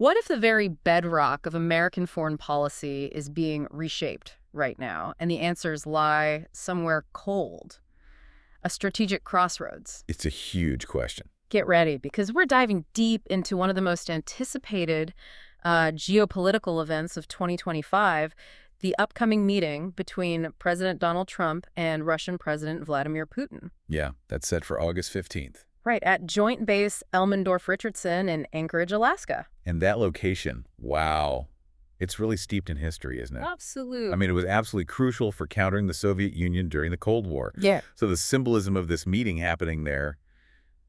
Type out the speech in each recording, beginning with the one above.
What if the very bedrock of American foreign policy is being reshaped right now, and the answers lie somewhere cold? A strategic crossroads. It's a huge question. Get ready, because we're diving deep into one of the most anticipated geopolitical events of 2025, the upcoming meeting between President Donald Trump and Russian President Vladimir Putin. Yeah, that's set for August 15th. Right, at Joint Base Elmendorf-Richardson in Anchorage, Alaska. And that location, wow, it's really steeped in history, isn't it? Absolutely. I mean, it was absolutely crucial for countering the Soviet Union during the Cold War. Yeah. So the symbolism of this meeting happening there,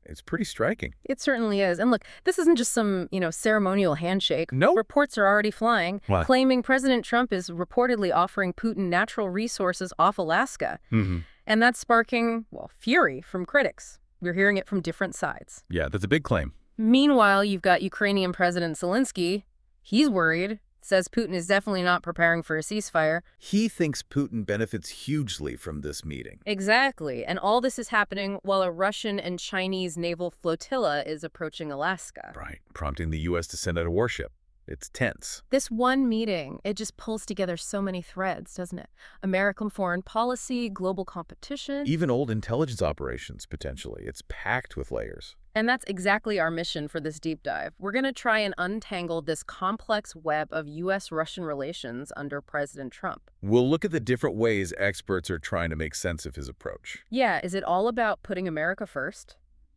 it's pretty striking. It certainly is. And look, this isn't just some, ceremonial handshake. No. Reports are already flying, What? claiming President Trump is reportedly offering Putin natural resources off Alaska. Mm-hmm. And that's sparking, fury from critics. We're hearing it from different sides. Yeah, that's a big claim. Meanwhile, you've got Ukrainian President Zelensky. He's worried, says Putin is definitely not preparing for a ceasefire. He thinks Putin benefits hugely from this meeting. Exactly. And all this is happening while a Russian and Chinese naval flotilla is approaching Alaska. Right, prompting the U.S. to send out a warship. It's tense. This one meeting, it just pulls together so many threads, doesn't it? American foreign policy, global competition. Even old intelligence operations, potentially. It's packed with layers. And that's exactly our mission for this deep dive. We're going to try and untangle this complex web of U.S.-Russian relations under President Trump. We'll look at the different ways experts are trying to make sense of his approach. Yeah, is it all about putting America first?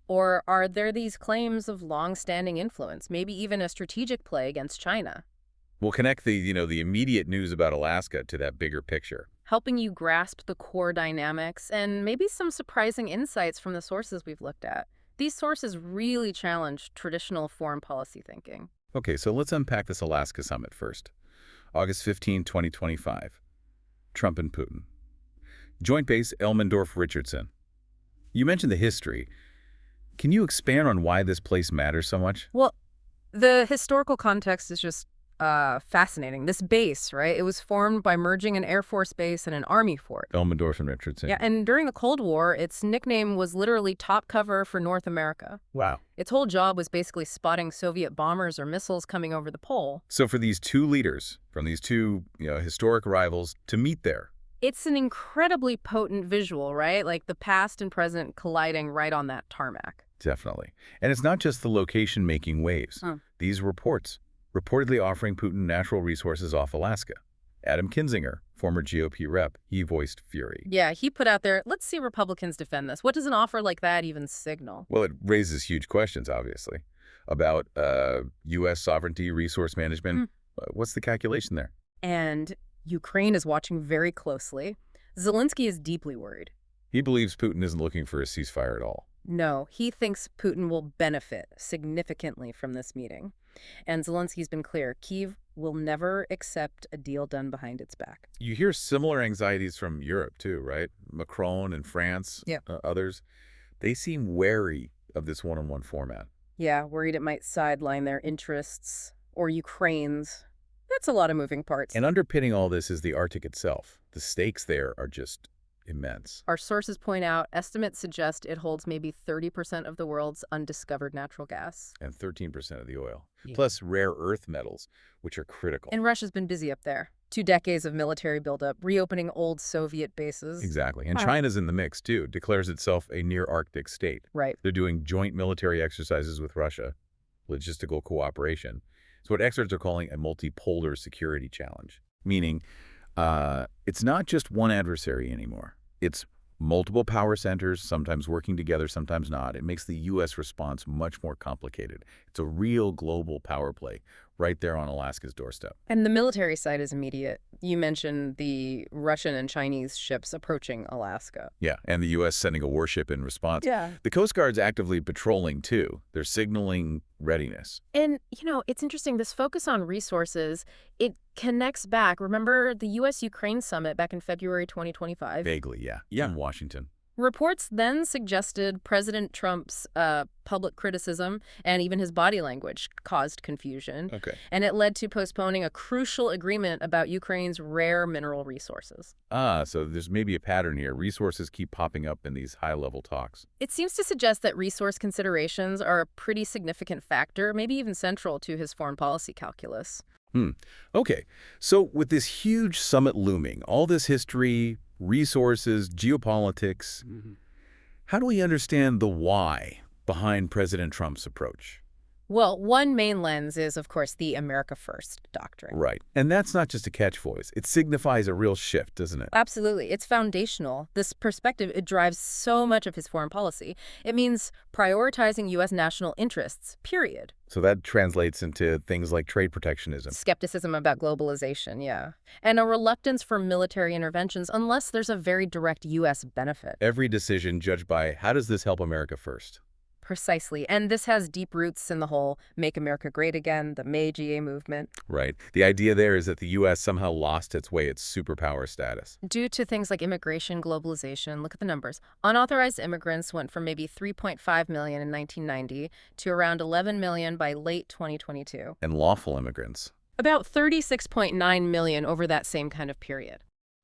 Or are there these claims of long-standing influence, maybe even a strategic play against China? We'll connect the immediate news about Alaska to that bigger picture. Helping you grasp the core dynamics and maybe some surprising insights from the sources we've looked at. These sources really challenge traditional foreign policy thinking. Okay, so let's unpack this Alaska summit first. August 15, 2025. Trump and Putin. Joint Base Elmendorf-Richardson. You mentioned the history. Can you expand on why this place matters so much? Well, the historical context is just fascinating. This base, right, it was formed by merging an Air Force base and an Army fort. Elmendorf and Richardson. Yeah, and during the Cold War, its nickname was literally top cover for North America. Wow. Its whole job was basically spotting Soviet bombers or missiles coming over the pole. So for these two leaders from these two historic rivals to meet there, it's an incredibly potent visual, right? Like the past and present colliding right on that tarmac. Definitely. And it's not just the location making waves. These reports, reportedly offering Putin natural resources off Alaska. Adam Kinzinger, former GOP rep, he voiced fury. Yeah, he put out there, let's see Republicans defend this. What does an offer like that even signal? Well, it raises huge questions, obviously, about U.S. sovereignty, resource management. What's the calculation there? And Ukraine is watching very closely. Zelensky is deeply worried. He believes Putin isn't looking for a ceasefire at all. No, he thinks Putin will benefit significantly from this meeting. And Zelensky's been clear, Kyiv will never accept a deal done behind its back. You hear similar anxieties from Europe too, right? Macron and France, others. They seem wary of this one-on-one format. Yeah, worried it might sideline their interests or Ukraine's. That's a lot of moving parts. And underpinning all this is the Arctic itself. The stakes there are just immense. Our sources point out estimates suggest it holds maybe 30% of the world's undiscovered natural gas. And 13% of the oil. Plus rare earth metals, which are critical. And Russia's been busy up there. 2 decades of military buildup, reopening old Soviet bases. Exactly. And China's in the mix, too. Declares itself a near-Arctic state. Right. They're doing joint military exercises with Russia. Logistical cooperation. It's what experts are calling a multipolar security challenge. Meaning, it's not just one adversary anymore. It's multiple power centers, sometimes working together, sometimes not. It makes the U.S. response much more complicated. It's a real global power play right there on Alaska's doorstep. And the military side is immediate. You mentioned the Russian and Chinese ships approaching Alaska. Yeah, and the U.S. sending a warship in response. Yeah. The Coast Guard's actively patrolling, too. They're signaling readiness. And, it's interesting, this focus on resources, it connects back. Remember the U.S.-Ukraine summit back in February 2025? Vaguely, yeah. Yeah, in Washington. Reports then suggested President Trump's public criticism and even his body language caused confusion, Okay. and it led to postponing a crucial agreement about Ukraine's rare mineral resources. So there's maybe a pattern here. Resources keep popping up in these high-level talks. It seems to suggest that resource considerations are a pretty significant factor, maybe even central to his foreign policy calculus. Okay. So with this huge summit looming, all this history, resources, geopolitics, how do we understand the why behind President Trump's approach? Well, one main lens is, of course, the America First doctrine. Right. And that's not just a catchphrase. It signifies a real shift, doesn't it? Absolutely. It's foundational. This perspective, it drives so much of his foreign policy. It means prioritizing U.S. national interests, period. So that translates into things like trade protectionism. Skepticism about globalization, yeah. And a reluctance for military interventions unless there's a very direct U.S. benefit. Every decision judged by how does this help America first? Precisely. And this has deep roots in the whole Make America Great Again, the Meiji movement. Right. The idea there is that the U.S. somehow lost its superpower status. Due to things like immigration, globalization, look at the numbers. Unauthorized immigrants went from maybe 3.5 million in 1990 to around 11 million by late 2022. And lawful immigrants. About 36.9 million over that same kind of period.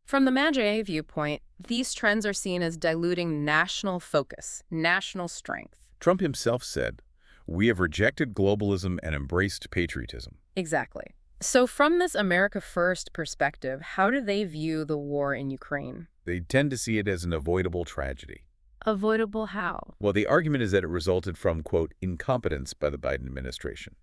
From the Meiji viewpoint, these trends are seen as diluting national focus, national strength. Trump himself said, "We have rejected globalism and embraced patriotism." Exactly. So from this America First perspective, how do they view the war in Ukraine? They tend to see it as an avoidable tragedy. Avoidable how? Well, the argument is that it resulted from, quote, incompetence by the Biden administration.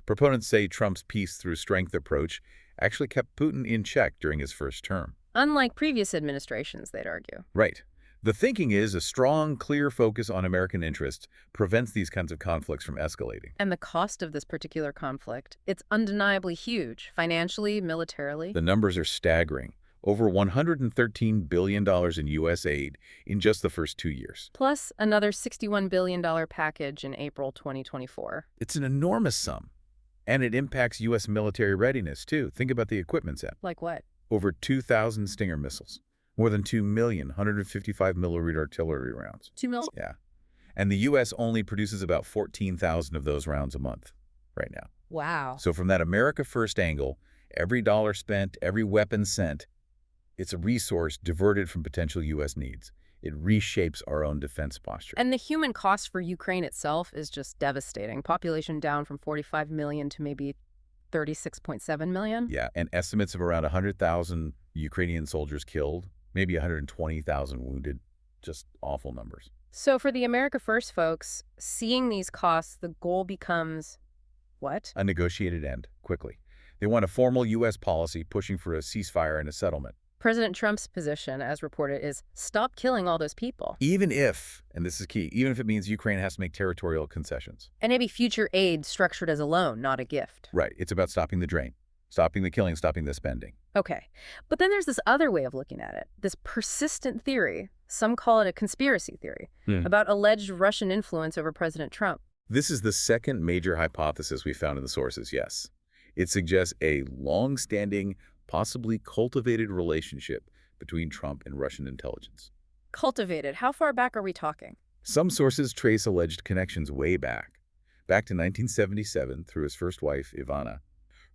Proponents say Trump's peace through strength approach actually kept Putin in check during his first term. Unlike previous administrations, they'd argue. Right. The thinking is a strong, clear focus on American interests prevents these kinds of conflicts from escalating. And the cost of this particular conflict, it's undeniably huge, financially, militarily. The numbers are staggering. Over $113 billion in U.S. aid in just the first 2 years. Plus another $61 billion package in April 2024. It's an enormous sum. And it impacts U.S. military readiness, too. Think about the equipment set. Like what? Over 2,000 Stinger missiles. More than 2 million 155-millimeter artillery rounds. 2 million? Yeah. And the U.S. only produces about 14,000 of those rounds a month right now. Wow. So from that America First angle, every dollar spent, every weapon sent, it's a resource diverted from potential U.S. needs. It reshapes our own defense posture. And the human cost for Ukraine itself is just devastating. Population down from 45 million to maybe 36.7 million? Yeah, and estimates of around 100,000 Ukrainian soldiers killed, maybe 120,000 wounded. Just awful numbers. So for the America First folks, seeing these costs, the goal becomes what? A negotiated end, quickly. They want a formal U.S. policy pushing for a ceasefire and a settlement. President Trump's position, as reported, is stop killing all those people. Even if, and this is key, even if it means Ukraine has to make territorial concessions. And maybe future aid structured as a loan, not a gift. Right. It's about stopping the drain, stopping the killing, stopping the spending. Okay. But then there's this other way of looking at it, this persistent theory, some call it a conspiracy theory, about alleged Russian influence over President Trump. This is the second major hypothesis we found in the sources, yes. It suggests a long-standing, possibly cultivated relationship between Trump and Russian intelligence. Cultivated? How far back are we talking? Some sources trace alleged connections way back to 1977 through his first wife, Ivana.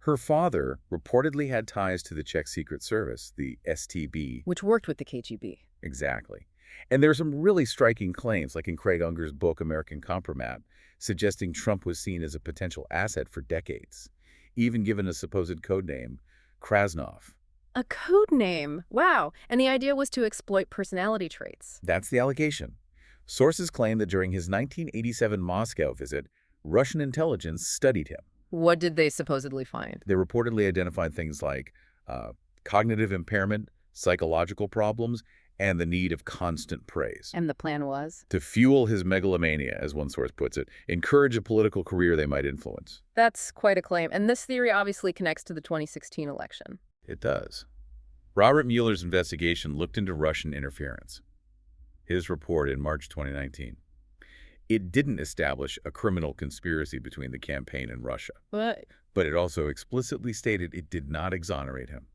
Her father reportedly had ties to the Czech Secret Service, the STB. Which worked with the KGB. Exactly. And there are some really striking claims, like in Craig Unger's book, American Compromat, suggesting Trump was seen as a potential asset for decades, even given a supposed code name, Krasnov. A code name? Wow. And the idea was to exploit personality traits. That's the allegation. Sources claim that during his 1987 Moscow visit, Russian intelligence studied him. What did they supposedly find? They reportedly identified things like cognitive impairment, psychological problems, and the need of constant praise. And the plan was? To fuel his megalomania, as one source puts it, encourage a political career they might influence. That's quite a claim. And this theory obviously connects to the 2016 election. It does. Robert Mueller's investigation looked into Russian interference. His report in March 2019. It didn't establish a criminal conspiracy between the campaign and Russia. But But it also explicitly stated it did not exonerate him.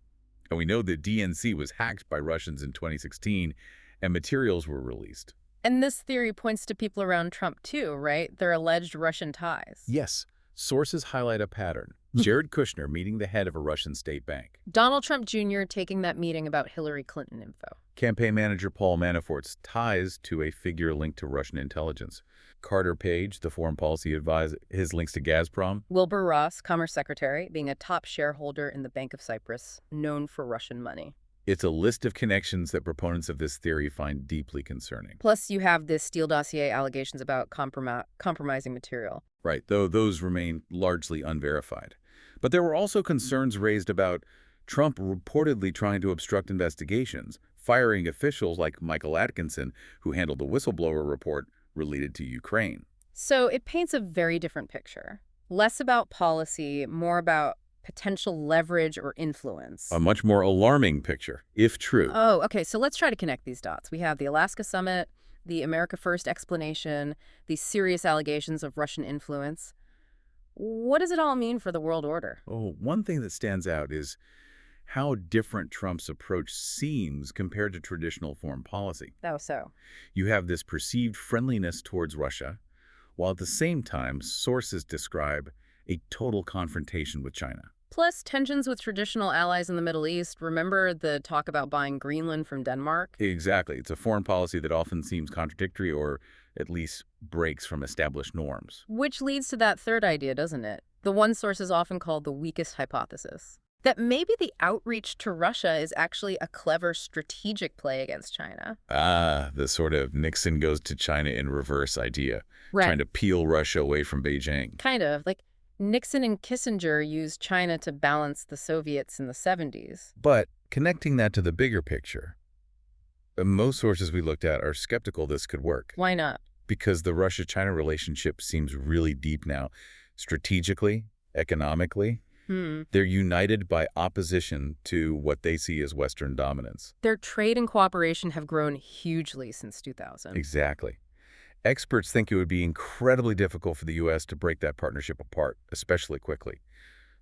And we know the DNC was hacked by Russians in 2016, and materials were released. And this theory points to people around Trump too, right? Their alleged Russian ties. Yes, sources highlight a pattern. Jared Kushner meeting the head of a Russian state bank. Donald Trump Jr. taking that meeting about Hillary Clinton info. Campaign manager Paul Manafort's ties to a figure linked to Russian intelligence. Carter Page, the foreign policy advisor, his links to Gazprom. Wilbur Ross, Commerce Secretary, being a top shareholder in the Bank of Cyprus, known for Russian money. It's a list of connections that proponents of this theory find deeply concerning. Plus, you have this Steele dossier allegations about compromising material. Right, though those remain largely unverified. But there were also concerns raised about Trump reportedly trying to obstruct investigations, firing officials like Michael Atkinson, who handled the whistleblower report related to Ukraine. So it paints a very different picture. Less about policy, more about potential leverage or influence. A much more alarming picture, if true. Oh, okay, so let's try to connect these dots. We have the Alaska Summit, the America First explanation, these serious allegations of Russian influence. What does it all mean for the world order? Oh, one thing that stands out is how different Trump's approach seems compared to traditional foreign policy. Oh, so. You have this perceived friendliness towards Russia, while at the same time, sources describe a total confrontation with China. Plus, tensions with traditional allies in the Middle East. Remember the talk about buying Greenland from Denmark? Exactly. It's a foreign policy that often seems contradictory or at least breaks from established norms. Which leads to that third idea, doesn't it? The one source is often called the weakest hypothesis. That maybe the outreach to Russia is actually a clever strategic play against China. Ah, the sort of Nixon goes to China in reverse idea. Right. Trying to peel Russia away from Beijing. Kind of. Like Nixon and Kissinger used China to balance the Soviets in the 70s. But connecting that to the bigger picture, most sources we looked at are skeptical this could work. Why not? Because the Russia-China relationship seems really deep now. Strategically, economically, they're united by opposition to what they see as Western dominance. Their trade and cooperation have grown hugely since 2000. Exactly. Experts think it would be incredibly difficult for the U.S. to break that partnership apart, especially quickly.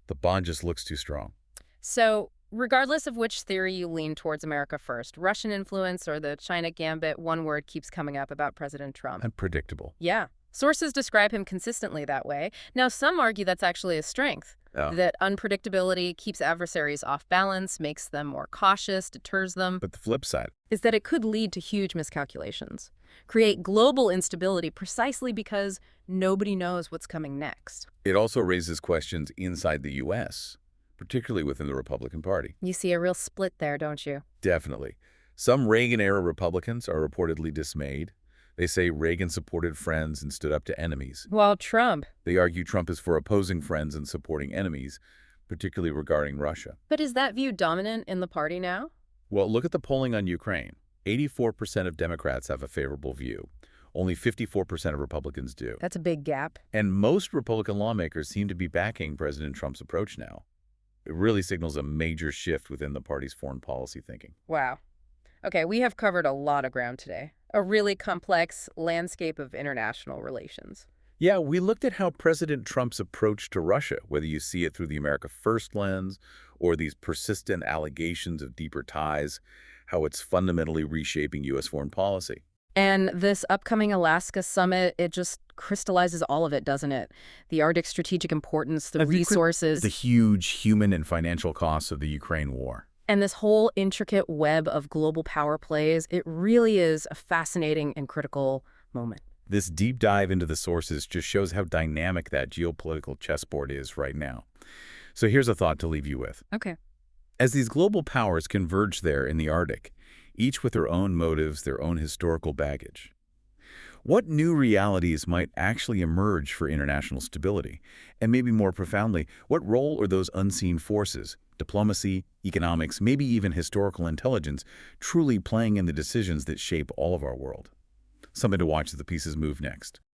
The bond just looks too strong. So, regardless of which theory you lean towards America first, Russian influence or the China gambit, one word keeps coming up about President Trump. Unpredictable. Yeah. Sources describe him consistently that way. Now, some argue that's actually a strength. Oh. That unpredictability keeps adversaries off balance, makes them more cautious, deters them. But the flip side is that it could lead to huge miscalculations, create global instability precisely because nobody knows what's coming next. It also raises questions inside the U.S., particularly within the Republican Party. You see a real split there, don't you? Definitely. Some Reagan-era Republicans are reportedly dismayed. They say Reagan supported friends and stood up to enemies. While Trump. They argue Trump is for opposing friends and supporting enemies, particularly regarding Russia. But is that view dominant in the party now? Well, look at the polling on Ukraine. 84% of Democrats have a favorable view. Only 54% of Republicans do. That's a big gap. And most Republican lawmakers seem to be backing President Trump's approach now. It really signals a major shift within the party's foreign policy thinking. Wow. Okay, we have covered a lot of ground today. A really complex landscape of international relations. Yeah, we looked at how President Trump's approach to Russia, whether you see it through the America First lens or these persistent allegations of deeper ties, how it's fundamentally reshaping U.S. foreign policy. And this upcoming Alaska summit, it just crystallizes all of it, doesn't it? The Arctic strategic importance, the resources. The huge human and financial costs of the Ukraine war. And this whole intricate web of global power plays, it really is a fascinating and critical moment. This deep dive into the sources just shows how dynamic that geopolitical chessboard is right now. So here's a thought to leave you with. Okay. As these global powers converge there in the Arctic, each with their own motives, their own historical baggage, what new realities might actually emerge for international stability? And maybe more profoundly, what role are those unseen forces, diplomacy, economics, maybe even historical intelligence, truly playing in the decisions that shape all of our world? Something to watch as the pieces move next.